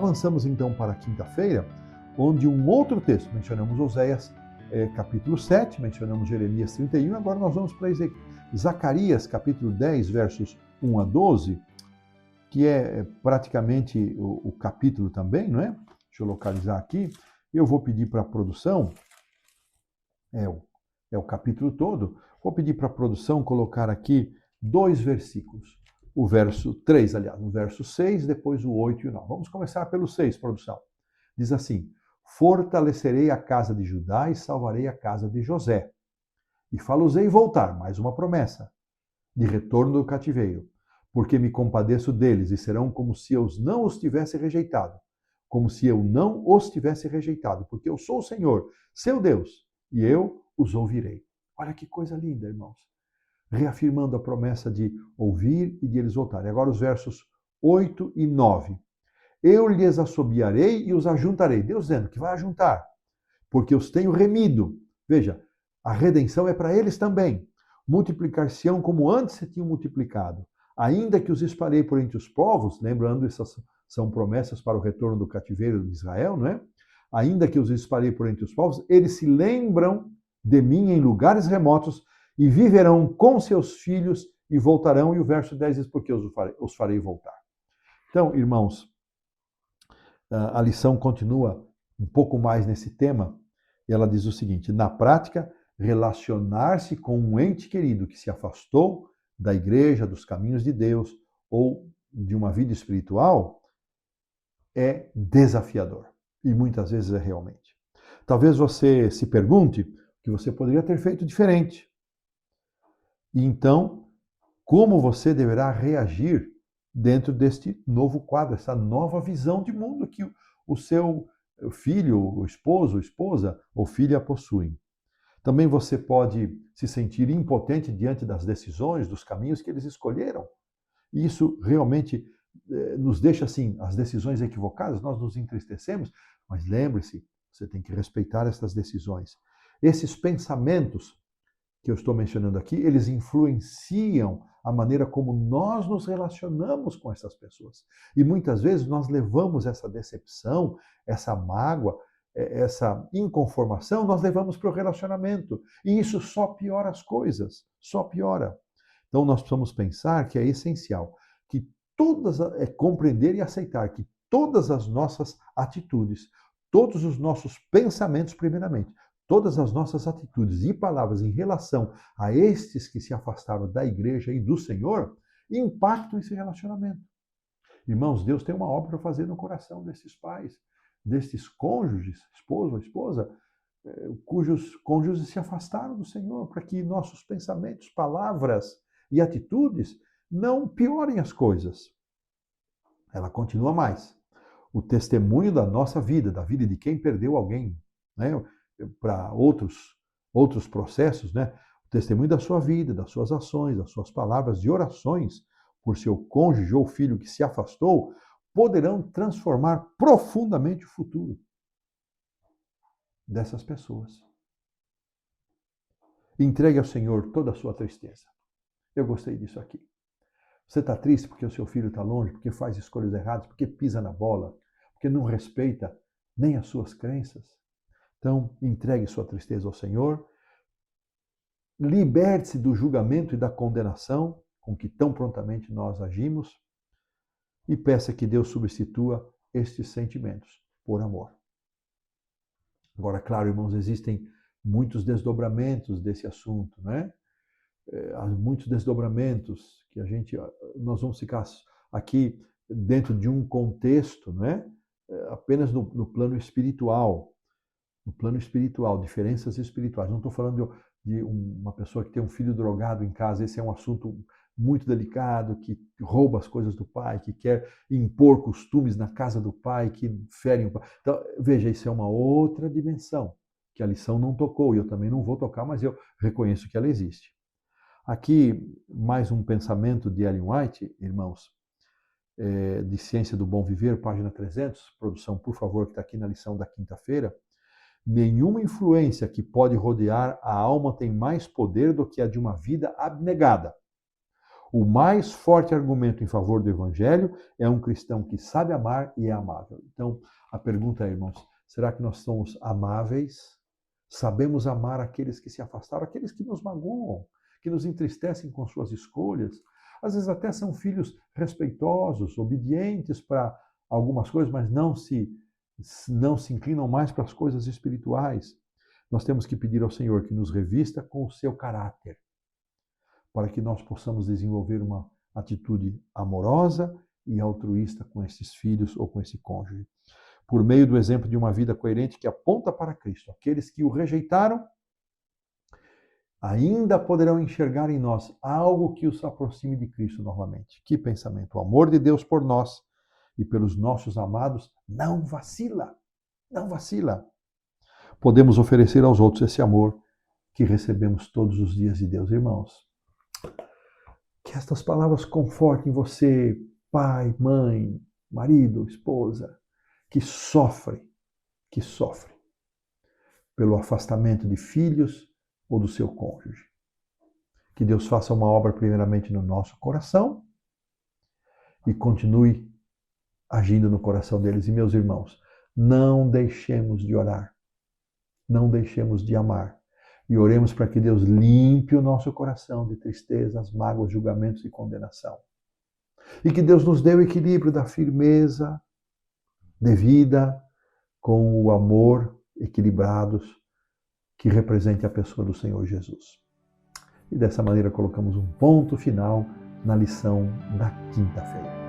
avançamos então para a quinta-feira, onde um outro texto, mencionamos Oséias capítulo 7, mencionamos Jeremias 31, agora nós vamos para Zacarias capítulo 10, versos 1 a 12, que é praticamente o capítulo também, não é? Deixa eu localizar aqui. Eu vou pedir para a produção, é o capítulo todo, vou pedir para a produção colocar aqui 2 versículos. O verso 3, aliás, no verso 6, depois o 8 e o 9. Vamos começar pelo 6, produção. Diz assim: fortalecerei a casa de Judá e salvarei a casa de José. E falo-ei voltar, mais uma promessa, de retorno do cativeiro, porque me compadeço deles e serão como se eu não os tivesse rejeitado, como se eu não os tivesse rejeitado, porque eu sou o Senhor, seu Deus, e eu os ouvirei. Olha que coisa linda, irmãos. Reafirmando a promessa de ouvir e de eles voltarem. Agora os versos 8 e 9. Eu lhes assobiarei e os ajuntarei. Deus dizendo que vai ajuntar, porque os tenho remido. Veja, a redenção é para eles também. Multiplicar-se-ão como antes se tinham multiplicado. Ainda que os espalhei por entre os povos, lembrando, essas são promessas para o retorno do cativeiro de Israel, não é? Ainda que os espalhei por entre os povos, eles se lembram de mim em lugares remotos e viverão com seus filhos e voltarão. E o verso 10 diz, porque os farei voltar. Então, irmãos, a lição continua um pouco mais nesse tema. E ela diz o seguinte: na prática, relacionar-se com um ente querido que se afastou da igreja, dos caminhos de Deus ou de uma vida espiritual é desafiador. E muitas vezes é realmente. Talvez você se pergunte o que você poderia ter feito diferente. E então, como você deverá reagir dentro deste novo quadro, essa nova visão de mundo que o seu filho, o esposo, esposa ou filha possuem. Também você pode se sentir impotente diante das decisões, dos caminhos que eles escolheram. E isso realmente nos deixa assim, as decisões equivocadas, nós nos entristecemos, mas lembre-se, você tem que respeitar essas decisões. Esses pensamentos que eu estou mencionando aqui, eles influenciam a maneira como nós nos relacionamos com essas pessoas. E muitas vezes nós levamos essa decepção, essa mágoa, essa inconformação, nós levamos para o relacionamento. E isso só piora as coisas, só piora. Então nós precisamos pensar que é essencial, que compreender e aceitar que todas as nossas atitudes, todos os nossos pensamentos, primeiramente, todas as nossas atitudes e palavras em relação a estes que se afastaram da igreja e do Senhor, impactam esse relacionamento. Irmãos, Deus tem uma obra para fazer no coração desses pais, destes cônjuges, esposo ou esposa, cujos cônjuges se afastaram do Senhor, para que nossos pensamentos, palavras e atitudes não piorem as coisas. Ela continua mais. O testemunho da nossa vida, da vida de quem perdeu alguém, né? Para outros processos, né? O testemunho da sua vida, das suas ações, das suas palavras e orações por seu cônjuge ou filho que se afastou, poderão transformar profundamente o futuro dessas pessoas. Entregue ao Senhor toda a sua tristeza. Eu gostei disso aqui. Você está triste porque o seu filho está longe, porque faz escolhas erradas, porque pisa na bola, porque não respeita nem as suas crenças? Então, entregue sua tristeza ao Senhor, liberte-se do julgamento e da condenação com que tão prontamente nós agimos e peça que Deus substitua estes sentimentos por amor. Agora, claro, irmãos, existem muitos desdobramentos desse assunto, né? Há muitos desdobramentos que nós vamos ficar aqui dentro de um contexto, né? Apenas no plano espiritual. No plano espiritual, diferenças espirituais. Não estou falando de uma pessoa que tem um filho drogado em casa, esse é um assunto muito delicado, que rouba as coisas do pai, que quer impor costumes na casa do pai, que ferem o pai. Então, veja, isso é uma outra dimensão, que a lição não tocou, e eu também não vou tocar, mas eu reconheço que ela existe. Aqui, mais um pensamento de Ellen White, irmãos, de Ciência do Bom Viver, página 300, produção, por favor, que está aqui na lição da quinta-feira. Nenhuma influência que pode rodear a alma tem mais poder do que a de uma vida abnegada. O mais forte argumento em favor do Evangelho é um cristão que sabe amar e é amável. Então, a pergunta é, irmãos, será que nós somos amáveis? Sabemos amar aqueles que se afastaram, aqueles que nos magoam, que nos entristecem com suas escolhas? Às vezes até são filhos respeitosos, obedientes para algumas coisas, mas não se inclinam mais para as coisas espirituais. Nós temos que pedir ao Senhor que nos revista com o seu caráter, para que nós possamos desenvolver uma atitude amorosa e altruísta com esses filhos ou com esse cônjuge. Por meio do exemplo de uma vida coerente que aponta para Cristo. Aqueles que o rejeitaram ainda poderão enxergar em nós algo que os aproxime de Cristo novamente. Que pensamento! O amor de Deus por nós e pelos nossos amados não vacila, não vacila. Podemos oferecer aos outros esse amor que recebemos todos os dias de Deus. Irmãos, que estas palavras confortem você, pai, mãe, marido, esposa, que sofre pelo afastamento de filhos ou do seu cônjuge. Que Deus faça uma obra primeiramente no nosso coração e continue agindo no coração deles. E meus irmãos, não deixemos de orar, não deixemos de amar. E oremos para que Deus limpe o nosso coração de tristezas, mágoas, julgamentos e condenação. E que Deus nos dê o equilíbrio da firmeza devida com o amor equilibrados que represente a pessoa do Senhor Jesus. E dessa maneira colocamos um ponto final na lição da quinta-feira.